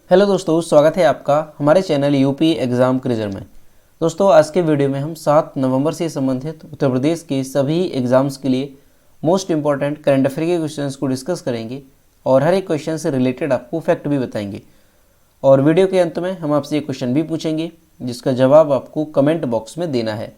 Hello दोस्तों, स्वागत है आपका हमारे चैनल यूपी एग्ज़ाम क्रिजर में। दोस्तों, आज के वीडियो में हम 7 नवंबर से संबंधित उत्तर प्रदेश के सभी एग्ज़ाम्स के लिए मोस्ट इंपॉर्टेंट करंट अफेयर के क्वेश्चंस को डिस्कस करेंगे और हर एक क्वेश्चन से रिलेटेड आपको फैक्ट भी बताएंगे। और वीडियो के अंत में हम आपसे एक क्वेश्चन भी पूछेंगे जिसका जवाब आपको कमेंट बॉक्स में देना है।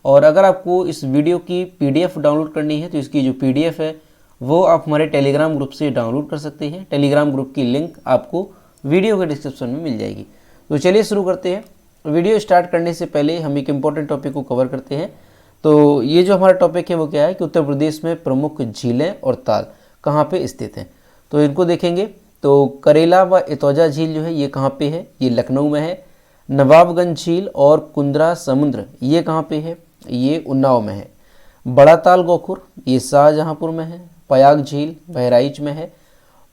और अगर आपको इस वीडियो की PDF डाउनलोड करनी है तो इसकी जो PDF है वो आप हमारे टेलीग्राम ग्रुप से डाउनलोड कर सकते हैं। टेलीग्राम ग्रुप की लिंक आपको वीडियो के डिस्क्रिप्शन में मिल जाएगी। तो चलिए शुरू करते हैं। वीडियो स्टार्ट करने से पहले हम एक इम्पॉर्टेंट टॉपिक को कवर करते हैं। तो ये जो हमारा टॉपिक है वो क्या है कि उत्तर प्रदेश में प्रमुख झीलें और ताल कहाँ पे स्थित हैं। तो इनको देखेंगे तो करेला व इतौजा झील जो है ये कहाँ पे है, ये लखनऊ में है। नवाबगंज झील और कुंद्रा समुद्र ये कहाँ पे है, ये उन्नाव में है। बड़ा ताल गोखुर ये शाहजहाँपुर में है। पयाग झील बहराइच में है।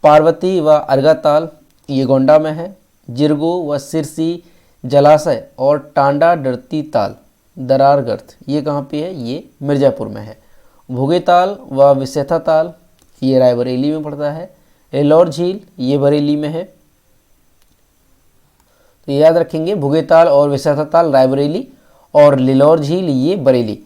पार्वती व अर्गा ताल ये गोंडा में है। जिरगो व सिरसी जलाशय और टांडा डरती ताल दरारगढ़ ये कहाँ पे है, ये मिर्ज़ापुर में है। भुगे ताल व विसेथा ताल ये रायबरेली में पड़ता है। एलौर झील ये बरेली में है। तो याद रखेंगे, भुगे ताल और विसेथा ताल रायबरेली और लिलौर झील ये बरेली।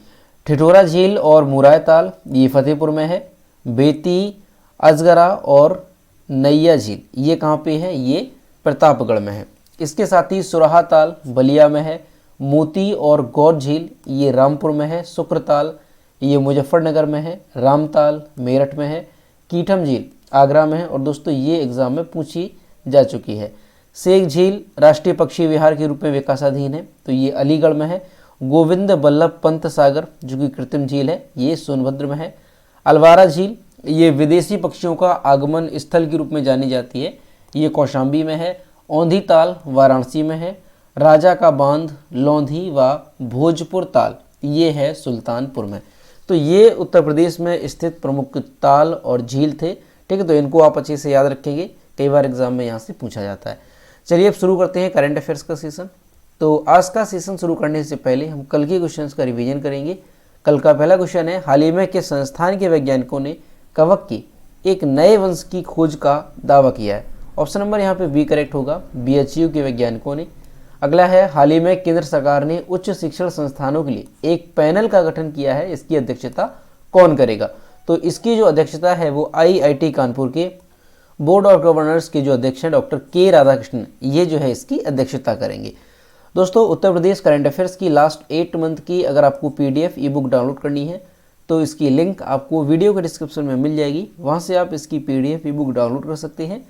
ठिठोरा झील और मुराय ताल ये फतेहपुर में है। बेती अजगरा और नैया झील ये कहाँ पे है, ये प्रतापगढ़ में है। इसके साथ ही सुराहा ताल बलिया में है। मोती और गौर झील ये रामपुर में है। शुक्र ताल ये मुजफ्फरनगर में है। रामताल मेरठ में है। कीठम झील आगरा में है। और दोस्तों ये एग्जाम में पूछी जा चुकी है। शेख झील राष्ट्रीय पक्षी विहार के रूप में विकासाधीन है, तो ये अलीगढ़ में है। गोविंद बल्लभ पंत सागर जो कि कृत्रिम झील है ये सोनभद्र में है। अलवारा झील ये विदेशी पक्षियों का आगमन स्थल के रूप में जानी जाती है, ये कौशाम्बी में है। औंधी ताल वाराणसी में है। राजा का बांध लौंधी व भोजपुर ताल ये है सुल्तानपुर में। तो ये उत्तर प्रदेश में स्थित प्रमुख ताल और झील थे। ठीक है, तो इनको आप अच्छे से याद रखेंगे, कई बार एग्जाम में यहाँ से पूछा जाता है। चलिए अब शुरू करते हैं करंट अफेयर्स का सेशन। तो आज का सेशन शुरू करने से पहले हम कल के क्वेश्चंस का रिवीजन करेंगे। कल का पहला क्वेश्चन है, हाल ही में किस संस्थान के वैज्ञानिकों ने कवक की एक नए वंश की खोज का दावा किया है। ऑप्शन नंबर यहाँ पे बी करेक्ट होगा, BHU के वैज्ञानिकों ने। अगला है, हाल ही में केंद्र सरकार ने उच्च शिक्षण संस्थानों के लिए एक पैनल का गठन किया है, इसकी अध्यक्षता कौन करेगा। तो इसकी जो अध्यक्षता है वो IIT कानपुर के बोर्ड ऑफ गवर्नर्स के जो अध्यक्ष हैं डॉक्टर K राधाकृष्णन ये जो है इसकी अध्यक्षता करेंगे। दोस्तों, उत्तर प्रदेश करंट अफेयर्स की लास्ट 8 मंथ की अगर आपको PDF ई बुक डाउनलोड करनी है तो इसकी लिंक आपको वीडियो के डिस्क्रिप्शन में मिल जाएगी, वहाँ से आप इसकी PDF ई बुक डाउनलोड कर सकते हैं।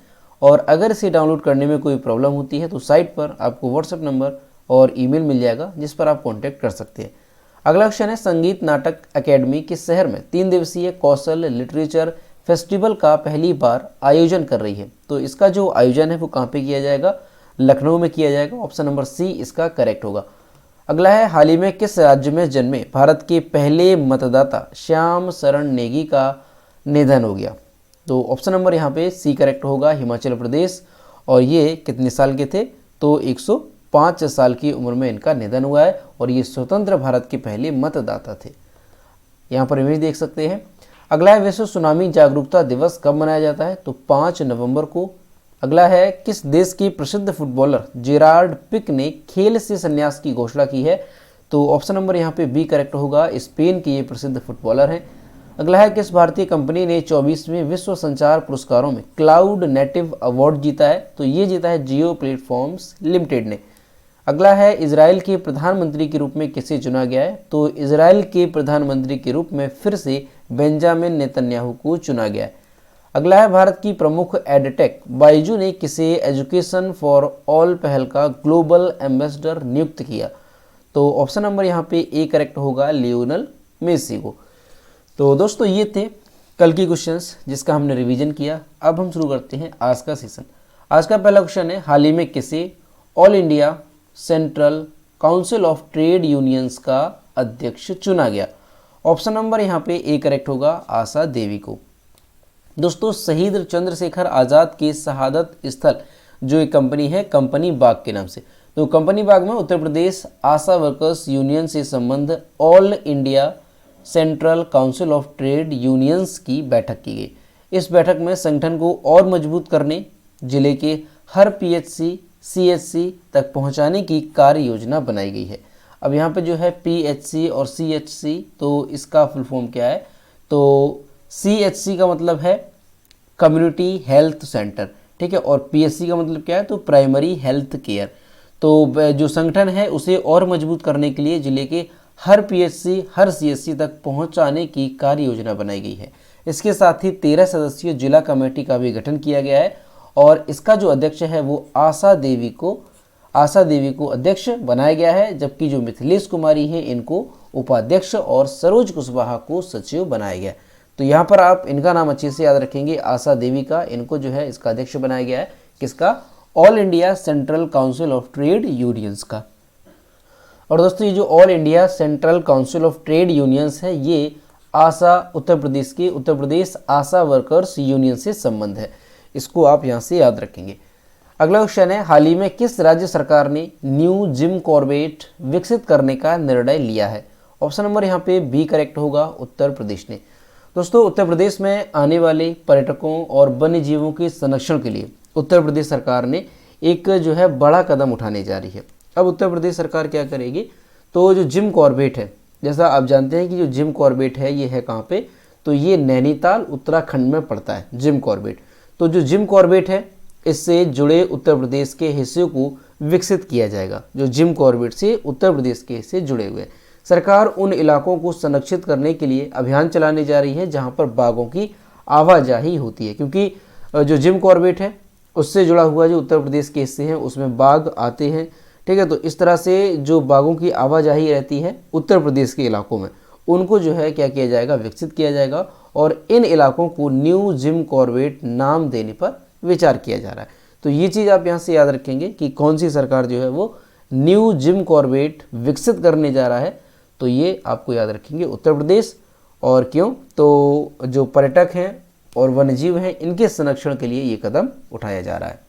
और अगर इसे डाउनलोड करने में कोई प्रॉब्लम होती है तो साइट पर आपको WhatsApp नंबर और ईमेल मिल जाएगा जिस पर आप कॉन्टैक्ट कर सकते हैं। अगला क्वेश्चन है, संगीत नाटक अकेडमी किस शहर में 3 दिवसीय कौशल लिटरेचर फेस्टिवल का पहली बार आयोजन कर रही है। तो इसका जो आयोजन है वो कहाँ पे किया जाएगा, लखनऊ में किया जाएगा। ऑप्शन नंबर सी इसका करेक्ट होगा। अगला है, हाल ही में किस राज्य में जन्मे भारत के पहले मतदाता श्याम शरण नेगी का निधन हो गया। तो ऑप्शन नंबर यहाँ पे सी करेक्ट होगा, हिमाचल प्रदेश। और ये कितने साल के थे, तो 105 साल की उम्र में इनका निधन हुआ है और ये स्वतंत्र भारत के पहले मतदाता थे। यहाँ पर इमेज देख सकते हैं। अगला है, विश्व सुनामी जागरूकता दिवस कब मनाया जाता है, तो 5 नवंबर को। अगला है, किस देश के प्रसिद्ध फुटबॉलर जेरार्ड पिक ने खेल से संन्यास की घोषणा की है। तो ऑप्शन नंबर यहाँ पे बी करेक्ट होगा, स्पेन के ये प्रसिद्ध फुटबॉलर हैं। अगला है, किस भारतीय कंपनी ने 24वें विश्व संचार पुरस्कारों में क्लाउड नेटिव अवार्ड जीता है। तो ये जीता है जियो प्लेटफॉर्म्स लिमिटेड ने। अगला है, इजराइल के प्रधानमंत्री के रूप में किसे चुना गया है। तो इजराइल के प्रधानमंत्री के रूप में फिर से बेंजामिन नेतन्याहू को चुना गया है। अगला है, भारत की प्रमुख एडटेक बायजू ने किसे एजुकेशन फॉर ऑल पहल का ग्लोबल एम्बेसडर नियुक्त किया। तो ऑप्शन नंबर यहाँ पे ए करेक्ट होगा, लियोनल मेसी को। तो दोस्तों ये थे कल की क्वेश्चंस जिसका हमने रिवीजन किया। अब हम शुरू करते हैं आज का सेशन। आज का पहला क्वेश्चन है, हाल ही में किसे all India central council of trade unions का अध्यक्ष चुना गया। ऑप्शन नंबर यहाँ पे ए करेक्ट होगा, आशा देवी को। दोस्तों, शहीद चंद्रशेखर आज़ाद के शहादत स्थल जो एक कंपनी है, कंपनी बाग के नाम से। तो कंपनी बाग में उत्तर प्रदेश आशा वर्कर्स यूनियन से संबंध all India central council of trade unions की बैठक की गई। इस बैठक में संगठन को और मजबूत करने, जिले के हर पीएचसी सीएचसी तक पहुंचाने की कार्य योजना बनाई गई है। अब यहाँ पे जो है पीएचसी और सीएचसी, तो इसका फुल फॉर्म क्या है? तो सीएचसी का मतलब है कम्युनिटी हेल्थ सेंटर, ठीक है, और पीएचसी का मतलब क्या है? तो प्राइमरी हेल्थ केयर। तो जो संगठन है उसे और मजबूत करने के लिए जिले के हर पीएचसी हर सीएचसी तक पहुंचाने की कार्य योजना बनाई गई है। इसके साथ ही 13 सदस्यीय जिला कमेटी का भी गठन किया गया है और इसका जो अध्यक्ष है वो आशा देवी को अध्यक्ष बनाया गया है, जबकि जो मिथिलेश कुमारी है इनको उपाध्यक्ष और सरोज कुशवाहा को सचिव बनाया गया है। तो यहाँ पर आप इनका नाम अच्छे से याद रखेंगे, आशा देवी का, इनको जो है इसका अध्यक्ष बनाया गया है। किसका? All India central council of trade unions का। और दोस्तों ये जो all India central council of trade unions है ये आशा उत्तर प्रदेश आशा वर्कर्स यूनियन से संबंध है, इसको आप यहाँ से याद रखेंगे। अगला क्वेश्चन है, हाल ही में किस राज्य सरकार ने न्यू जिम कॉर्बेट विकसित करने का निर्णय लिया है? ऑप्शन नंबर यहाँ पे बी करेक्ट होगा, उत्तर प्रदेश ने। दोस्तों उत्तर प्रदेश में आने वाले पर्यटकों और वन्य जीवों के संरक्षण के लिए उत्तर प्रदेश सरकार ने एक जो है बड़ा कदम उठाने जा रही है। अब उत्तर प्रदेश सरकार क्या करेगी? तो जो जिम कॉर्बेट है, जैसा आप जानते हैं कि जो जिम कॉर्बेट है ये है कहाँ पे? तो ये नैनीताल उत्तराखंड में पड़ता है जिम कॉर्बेट। तो जो जिम कॉर्बेट है इससे जुड़े उत्तर प्रदेश के हिस्से को विकसित किया जाएगा। जो जिम कॉर्बेट से उत्तर प्रदेश के हिस्से जुड़े हुए हैं, सरकार उन इलाकों को संरक्षित करने के लिए अभियान चलाने जा रही है जहां पर बाघों की आवाजाही होती है, क्योंकि जो जिम कॉर्बेट है उससे जुड़ा हुआ जो उत्तर प्रदेश के हिस्से हैं उसमें बाघ आते हैं, ठीक है। तो इस तरह से जो बाघों की आवाजाही रहती है उत्तर प्रदेश के इलाकों में, उनको जो है क्या किया जाएगा? विकसित किया जाएगा और इन इलाकों को न्यू जिम कॉर्बेट नाम देने पर विचार किया जा रहा है। तो ये चीज़ आप यहाँ से याद रखेंगे कि कौन सी सरकार जो है वो न्यू जिम कॉर्बेट विकसित करने जा रहा है। तो ये आपको याद रखेंगे उत्तर प्रदेश। और क्यों? तो जो पर्यटक हैं और वन्यजीव हैं इनके संरक्षण के लिए ये कदम उठाया जा रहा है।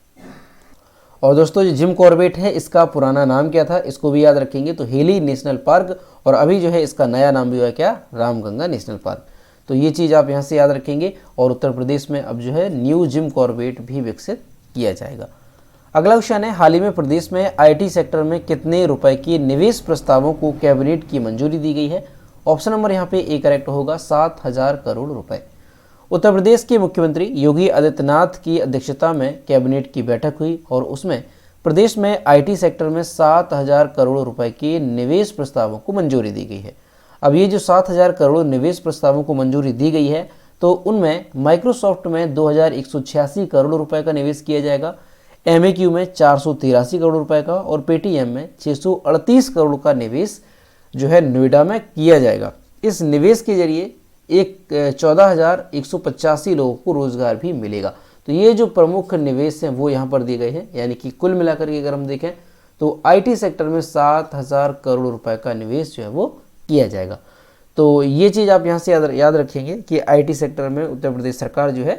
और दोस्तों जो जिम कॉर्बेट है इसका पुराना नाम क्या था? इसको भी याद रखेंगे, तो हेली नेशनल पार्क, और अभी जो है इसका नया नाम भी हुआ है क्या? Ramganga national park. तो ये चीज़ आप यहाँ से याद रखेंगे और उत्तर प्रदेश में अब जो है न्यू जिम कॉर्बेट भी विकसित किया जाएगा। अगला क्वेश्चन है, हाल ही में प्रदेश में आईटी सेक्टर में कितने रुपए के निवेश प्रस्तावों को कैबिनेट की मंजूरी दी गई है? ऑप्शन नंबर यहाँ पे ए करेक्ट होगा, 7,000 करोड़ रुपए। उत्तर प्रदेश के मुख्यमंत्री योगी आदित्यनाथ की अध्यक्षता में कैबिनेट की बैठक हुई और उसमें प्रदेश में आईटी सेक्टर में 7,000 करोड़ रुपए के निवेश प्रस्तावों को मंजूरी दी गई है। अब ये जो 7,000 करोड़ निवेश प्रस्तावों को मंजूरी दी गई है तो उनमें माइक्रोसॉफ्ट में 2,186 करोड़ रुपए का निवेश किया जाएगा, एमएक्यू में 483 करोड़ रुपए का और पेटीएम में 638 करोड़ का निवेश जो है नोएडा में किया जाएगा। इस निवेश के जरिए 14,185 लोगों को रोजगार भी मिलेगा। तो ये जो प्रमुख निवेश हैं वो यहाँ पर दिए गए हैं, यानी कि कुल मिलाकर के अगर हम देखें तो आईटी सेक्टर में 7,000 करोड़ रुपए का निवेश जो है वो किया जाएगा। तो ये चीज़ आप यहाँ से याद रखेंगे कि आईटी सेक्टर में उत्तर प्रदेश सरकार जो है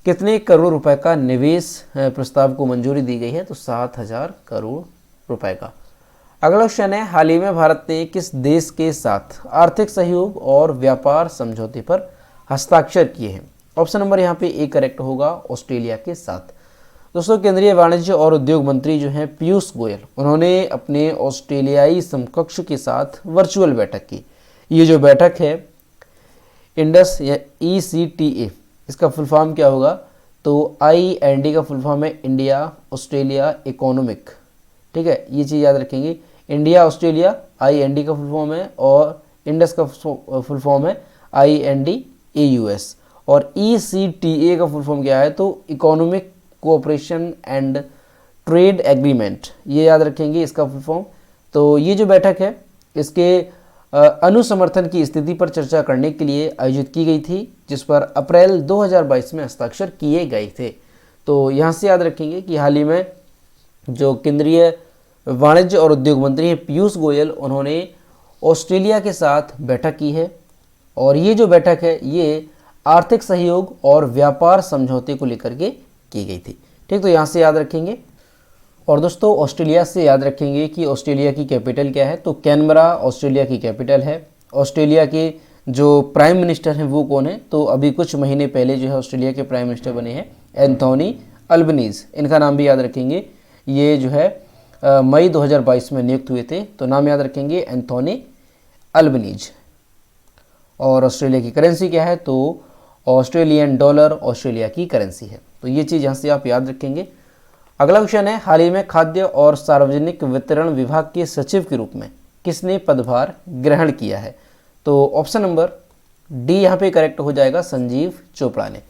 कितने करोड़ रुपए का निवेश प्रस्ताव को मंजूरी दी गई है? तो 7,000 करोड़ रुपए का। अगला क्वेश्चन है, हाल ही में भारत ने किस देश के साथ आर्थिक सहयोग और व्यापार समझौते पर हस्ताक्षर किए हैं? ऑप्शन नंबर यहाँ पे ए करेक्ट होगा, ऑस्ट्रेलिया के साथ। दोस्तों केंद्रीय वाणिज्य और उद्योग मंत्री जो हैं पीयूष गोयल, उन्होंने अपने ऑस्ट्रेलियाई समकक्ष के साथ वर्चुअल बैठक की। ये जो बैठक है इंडस या ECTA, इसका फुल फॉर्म क्या होगा? तो IND का फुल फॉर्म है इंडिया ऑस्ट्रेलिया इकोनॉमिक, ठीक है, ये चीज़ याद रखेंगे। इंडिया ऑस्ट्रेलिया IND का फुल फॉर्म है और इंडस का फुल फॉर्म है IND-AUS और ECTA का फुल फॉर्म क्या है? तो economic cooperation and trade agreement, ये याद रखेंगे इसका फुल फॉर्म। तो ये जो बैठक है इसके अनुसमर्थन की स्थिति पर चर्चा करने के लिए आयोजित की गई थी, जिस पर अप्रैल 2022 में हस्ताक्षर किए गए थे। तो यहाँ से याद रखेंगे कि हाल ही में जो केंद्रीय वाणिज्य और उद्योग मंत्री हैं पीयूष गोयल, उन्होंने ऑस्ट्रेलिया के साथ बैठक की है और ये जो बैठक है ये आर्थिक सहयोग और व्यापार समझौते को लेकर के की गई थी, ठीक। तो यहाँ से याद रखेंगे। और दोस्तों ऑस्ट्रेलिया से याद रखेंगे कि ऑस्ट्रेलिया की कैपिटल क्या है? तो कैनबरा ऑस्ट्रेलिया की कैपिटल है। ऑस्ट्रेलिया के जो प्राइम मिनिस्टर हैं वो कौन है? तो अभी कुछ महीने पहले जो है ऑस्ट्रेलिया के प्राइम मिनिस्टर बने हैं एंथोनी अल्बनीज, इनका नाम भी याद रखेंगे। ये जो है मई 2022 में नियुक्त हुए थे, तो नाम याद रखेंगे एंथोनी अल्बनीज। और ऑस्ट्रेलिया की करेंसी क्या है, तो ऑस्ट्रेलियन डॉलर ऑस्ट्रेलिया की करेंसी है। तो ये चीज़ यहाँ से आप याद रखेंगे। अगला क्वेश्चन है, हाल ही में खाद्य और सार्वजनिक वितरण विभाग के सचिव के रूप में किसने पदभार ग्रहण किया है? तो ऑप्शन नंबर डी यहाँ पे करेक्ट हो जाएगा, संजीव चोपड़ा ने।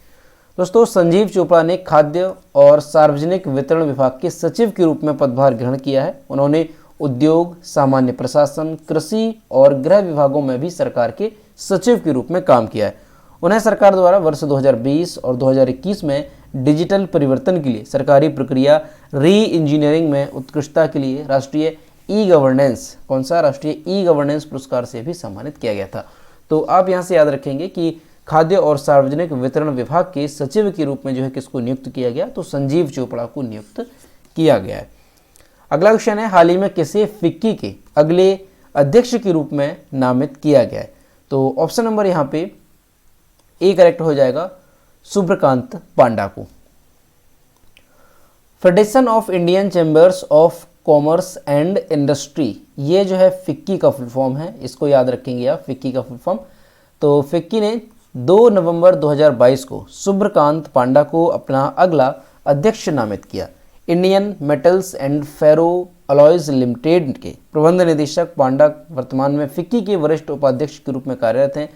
दोस्तों संजीव चोपड़ा ने खाद्य और सार्वजनिक वितरण विभाग के सचिव के रूप में पदभार ग्रहण किया है। उन्होंने उद्योग, सामान्य प्रशासन, कृषि और गृह विभागों में भी सरकार के सचिव के रूप में काम किया है। उन्हें सरकार द्वारा वर्ष 2020 और 2021 में डिजिटल परिवर्तन के लिए सरकारी प्रक्रिया री इंजीनियरिंग में उत्कृष्टता के लिए राष्ट्रीय ई गवर्नेंस, कौन सा, राष्ट्रीय ई गवर्नेंस पुरस्कार से भी सम्मानित किया गया था। तो आप यहाँ से याद रखेंगे कि खाद्य और सार्वजनिक वितरण विभाग के सचिव के रूप में जो है किसको नियुक्त किया गया, तो संजीव चोपड़ा को नियुक्त किया गया है। अगला क्वेश्चन है, हाल ही में किसे फिक्की के अगले अध्यक्ष के रूप में नामित किया गया है? तो ऑप्शन नंबर यहाँ पे ए करेक्ट हो जाएगा, सुब्रकांत पांडा को। Federation of Indian chambers of commerce and industry, ये जो है फिक्की का फुल फॉर्म है, इसको याद रखेंगे आप, फिक्की का फुल फॉर्म। तो फिक्की ने 2 नवंबर 2022 को सुब्रकांत पांडा को अपना अगला अध्यक्ष नामित किया। Indian metals and ferro alloys limited के प्रबंध निदेशक पांडा वर्तमान में फिक्की के वरिष्ठ उपाध्यक्ष के रूप में कार्यरत हैं।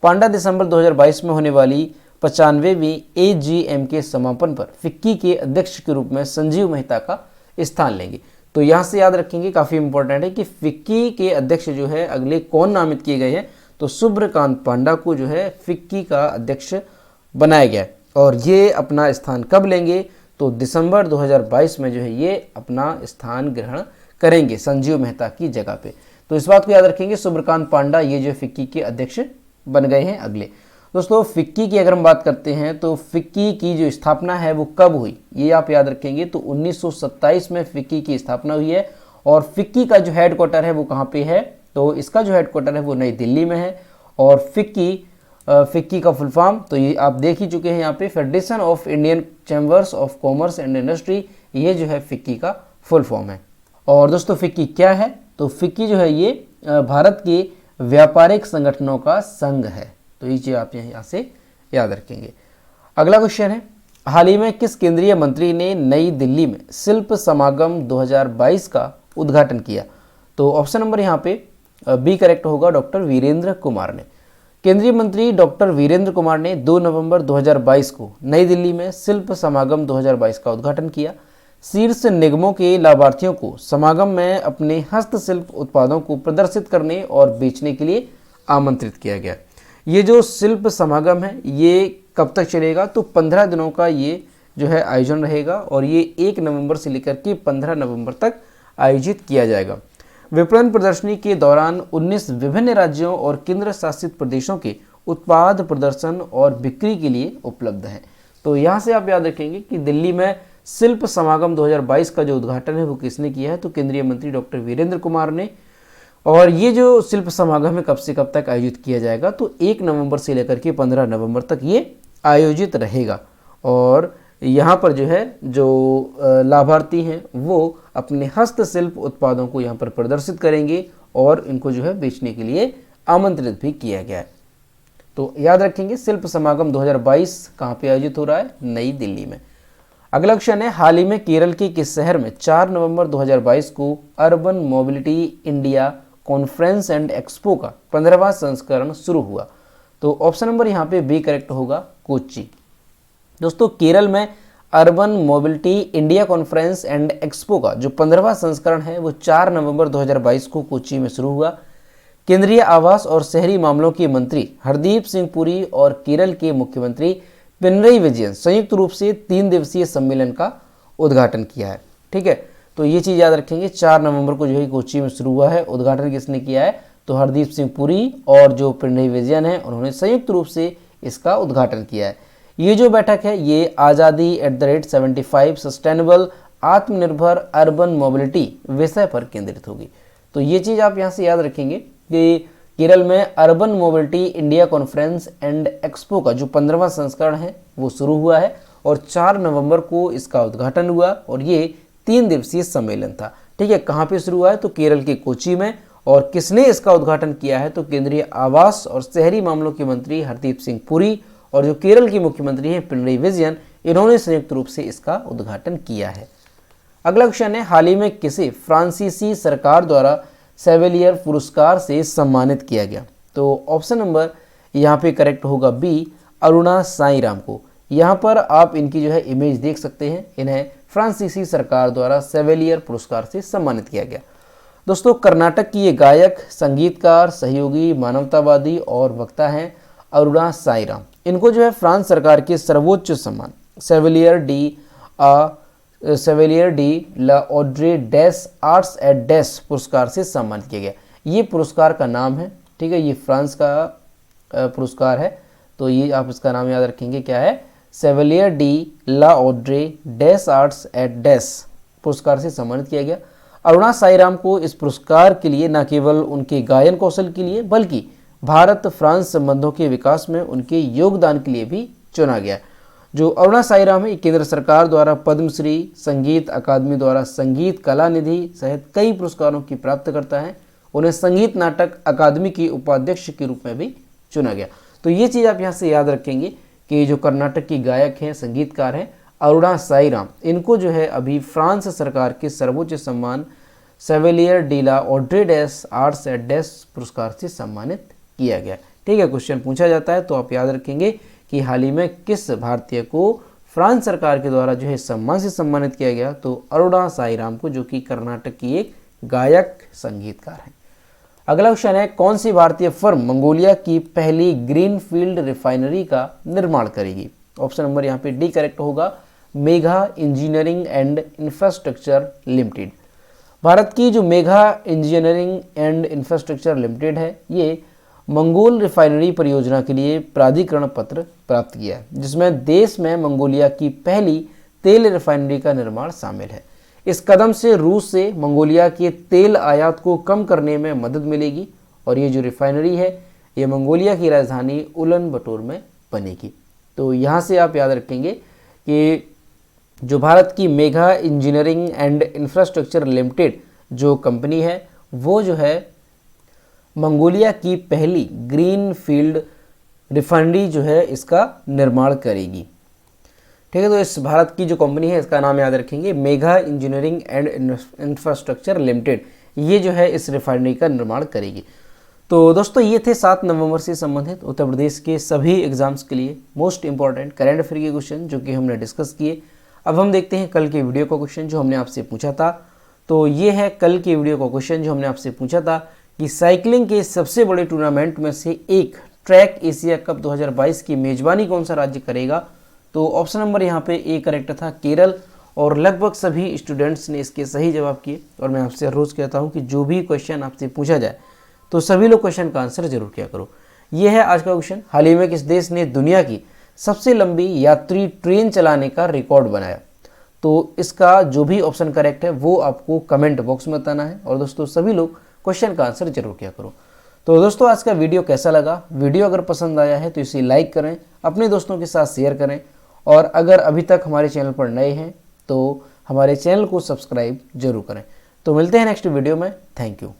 पांडा दिसंबर 2022 में होने वाली 95वीं AGM के समापन पर फिक्की के अध्यक्ष के रूप में संजीव मेहता का स्थान लेंगे। तो यहाँ से याद रखेंगे, काफ़ी इंपॉर्टेंट है कि फिक्की के अध्यक्ष जो है अगले कौन नामित किए गए हैं, तो सुब्रकांत पांडा को जो है फिक्की का अध्यक्ष बनाया गया है। और ये अपना स्थान कब लेंगे, तो दिसंबर 2022 में जो है ये अपना स्थान ग्रहण करेंगे संजीव मेहता की जगह पे। तो इस बात को याद रखेंगे, सुब्रकांत पांडा ये जो फिक्की के अध्यक्ष बन गए हैं अगले। दोस्तों फिक्की की अगर हम बात करते हैं तो फिक्की की जो स्थापना है वो कब हुई, ये आप याद रखेंगे। तो 1927 में फिक्की की स्थापना हुई है। और फिक्की का जो हेडक्वार्टर है वो कहाँ पे है, तो इसका जो हेडक्वार्टर है वो नई दिल्ली में है। और फिक्की का फुल फॉर्म तो ये आप देख ही चुके हैं यहाँ पे, federation of Indian chambers of commerce and industry, ये जो है फिक्की का फुल फॉर्म है। और दोस्तों फिक्की क्या है, तो फिक्की जो है ये भारत के व्यापारिक संगठनों का संघ है। तो ये चीज़ आप यहाँ से याद रखेंगे। अगला क्वेश्चन है, हाल ही में किस केंद्रीय मंत्री ने नई दिल्ली में शिल्प समागम 2022 का उद्घाटन किया? तो ऑप्शन नंबर यहाँ पे बी करेक्ट होगा, डॉक्टर वीरेंद्र कुमार ने। केंद्रीय मंत्री डॉक्टर वीरेंद्र कुमार ने 2 नवंबर 2022 को नई दिल्ली में शिल्प समागम 2022 का उद्घाटन किया। शीर्ष निगमों के लाभार्थियों को समागम में अपने हस्तशिल्प उत्पादों को प्रदर्शित करने और बेचने के लिए आमंत्रित किया गया। ये जो शिल्प समागम है ये कब तक चलेगा, तो 15 दिनों का ये जो है आयोजन रहेगा। और ये 1 नवंबर से लेकर के 15 नवंबर तक आयोजित किया जाएगा। विपणन प्रदर्शनी के दौरान 19 विभिन्न राज्यों और केंद्र शासित प्रदेशों के उत्पाद प्रदर्शन और बिक्री के लिए उपलब्ध हैं। तो यहाँ से आप याद रखेंगे कि दिल्ली में शिल्प समागम 2022 का जो उद्घाटन है वो किसने किया है, तो केंद्रीय मंत्री डॉक्टर वीरेंद्र कुमार ने। और ये जो शिल्प समागम है कब से कब तक आयोजित किया जाएगा, तो 1 नवंबर से लेकर के 15 नवंबर तक ये आयोजित रहेगा। और यहाँ पर जो है जो लाभार्थी हैं वो अपने हस्तशिल्प उत्पादों को यहाँ पर प्रदर्शित करेंगे और इनको जो है बेचने के लिए आमंत्रित भी किया गया है। तो याद रखेंगे शिल्प समागम 2022 कहाँ पे आयोजित हो रहा है, नई दिल्ली में। अगला क्वेश्चन है, हाल ही में केरल के किस शहर में 4 नवंबर 2022 को urban mobility India conference and expo का 15वां संस्करण शुरू हुआ? तो ऑप्शन नंबर यहाँ पे बी करेक्ट होगा, कोच्चि। दोस्तों केरल में urban mobility India conference and expo का जो 15वां संस्करण है वो 4 नवंबर 2022 को कोच्चि में शुरू हुआ। केंद्रीय आवास और शहरी मामलों के मंत्री हरदीप सिंह पुरी और केरल के मुख्यमंत्री पिनरई विजयन संयुक्त रूप से 3 दिवसीय सम्मेलन का उद्घाटन किया है। ठीक है, तो ये चीज़ याद रखेंगे, 4 नवंबर को जो है कोच्चि में शुरू हुआ है। उद्घाटन किसने किया है, तो हरदीप सिंह पुरी और जो पिनरई विजयन है उन्होंने संयुक्त रूप से इसका उद्घाटन किया है। ये जो बैठक है ये आज़ादी @75 सस्टेनेबल आत्मनिर्भर अर्बन मोबिलिटी विषय पर केंद्रित होगी। तो ये चीज़ आप यहाँ से याद रखेंगे कि केरल में urban mobility India conference and expo का जो 15वां संस्करण है वो शुरू हुआ है और 4 नवंबर को इसका उद्घाटन हुआ और ये 3 दिवसीय सम्मेलन था। ठीक है, कहाँ पे शुरू हुआ है? तो केरल के कोची में। और किसने इसका उद्घाटन किया है? तो केंद्रीय आवास और शहरी मामलों के मंत्री हरदीप सिंह पुरी और जो केरल के मुख्यमंत्री हैं पिनरई विजयन, इन्होंने संयुक्त रूप से इसका उद्घाटन किया है। अगला क्वेश्चन है, हाल ही में किसे फ्रांसीसी सरकार द्वारा सेवेलियर पुरस्कार से सम्मानित किया गया? तो ऑप्शन नंबर यहाँ पे करेक्ट होगा बी, अरुणा साईराम को। यहाँ पर आप इनकी जो है इमेज देख सकते हैं। इन्हें फ्रांसीसी सरकार द्वारा सेवेलियर पुरस्कार से सम्मानित किया गया। दोस्तों, कर्नाटक की ये गायक, संगीतकार, सहयोगी, मानवतावादी और वक्ता हैं अरुणा साईराम। इनको जो है फ्रांस सरकार के सर्वोच्च सम्मान Chevalier de la Ordre des Arts et des पुरस्कार से सम्मानित किया गया। ये पुरस्कार का नाम है। ठीक है, ये फ्रांस का पुरस्कार है, तो ये आप इसका नाम याद रखेंगे, क्या है? Chevalier de la Ordre des Arts et des पुरस्कार से सम्मानित किया गया। अरुणा साईराम को इस पुरस्कार के लिए न केवल उनके गायन कौशल के लिए बल्कि भारत फ्रांस संबंधों के विकास में उनके योगदान के लिए भी चुना गया। जो अरुणा साईराम है, केंद्र सरकार द्वारा पद्मश्री, संगीत अकादमी द्वारा संगीत कला निधि सहित कई पुरस्कारों की प्राप्त करता है। उन्हें संगीत नाटक अकादमी की उपाध्यक्ष के रूप में भी चुना गया। तो ये चीज़ आप यहाँ से याद रखेंगे कि जो कर्नाटक की गायक हैं, संगीतकार हैं अरुणा साईराम, इनको जो है अभी फ्रांस सरकार के सर्वोच्च सम्मान Chevalier de la Ordre des Arts et des पुरस्कार से सम्मानित किया गया। ठीक है, क्वेश्चन पूछा जाता है तो आप याद रखेंगे कि हाल ही में किस भारतीय को फ्रांस सरकार के द्वारा जो है सम्मान से सम्मानित किया गया? तो अरुणा साईराम को, जो कि कर्नाटक की एक गायक संगीतकार है। अगला क्वेश्चन है, कौन सी भारतीय फर्म मंगोलिया की पहली ग्रीनफील्ड रिफाइनरी का निर्माण करेगी? ऑप्शन नंबर यहाँ पे डी करेक्ट होगा, Megha engineering and infrastructure limited. Bharat की जो Megha engineering and infrastructure limited है, ये मंगोल रिफाइनरी परियोजना के लिए प्राधिकरण पत्र प्राप्त किया है, जिसमें देश में मंगोलिया की पहली तेल रिफाइनरी का निर्माण शामिल है। इस कदम से रूस से मंगोलिया के तेल आयात को कम करने में मदद मिलेगी और ये जो रिफाइनरी है ये मंगोलिया की राजधानी उलन बटोर में बनेगी। तो यहाँ से आप याद रखेंगे कि जो भारत की Megha engineering and infrastructure limited जो कंपनी है, वो जो है मंगोलिया की पहली ग्रीन फील्ड रिफाइनरी जो है इसका निर्माण करेगी। ठीक है, तो इस भारत की जो कंपनी है इसका नाम याद रखेंगे, Megha engineering and infrastructure limited. ये जो है इस रिफाइनरी का निर्माण करेगी। तो दोस्तों, ये थे 7 नवंबर से संबंधित उत्तर प्रदेश के सभी एग्जाम्स के लिए मोस्ट इंपॉर्टेंट करंट अफेयर के क्वेश्चन जो कि हमने डिस्कस किए। अब हम देखते हैं कल के वीडियो का क्वेश्चन जो हमने आपसे पूछा था। तो ये है कल के वीडियो का क्वेश्चन जो हमने आपसे पूछा था कि साइकिलिंग के सबसे बड़े टूर्नामेंट में से एक ट्रैक एशिया कप 2022 की मेजबानी कौन सा राज्य करेगा? तो ऑप्शन नंबर यहाँ पे ए करेक्ट था, केरल। और लगभग सभी स्टूडेंट्स ने इसके सही जवाब किए। और मैं आपसे रोज़ कहता हूँ कि जो भी क्वेश्चन आपसे पूछा जाए तो सभी लोग क्वेश्चन का आंसर जरूर किया करो। ये है आज का क्वेश्चन, हाल ही में किस देश ने दुनिया की सबसे लंबी यात्री ट्रेन चलाने का रिकॉर्ड बनाया? तो इसका जो भी ऑप्शन करेक्ट है वो आपको कमेंट बॉक्स में बताना है। और दोस्तों, सभी लोग क्वेश्चन का आंसर जरूर किया करो। तो दोस्तों, आज का वीडियो कैसा लगा? वीडियो अगर पसंद आया है तो इसे लाइक करें, अपने दोस्तों के साथ शेयर करें और अगर अभी तक हमारे चैनल पर नए हैं तो हमारे चैनल को सब्सक्राइब जरूर करें। तो मिलते हैं नेक्स्ट वीडियो में। Thank you.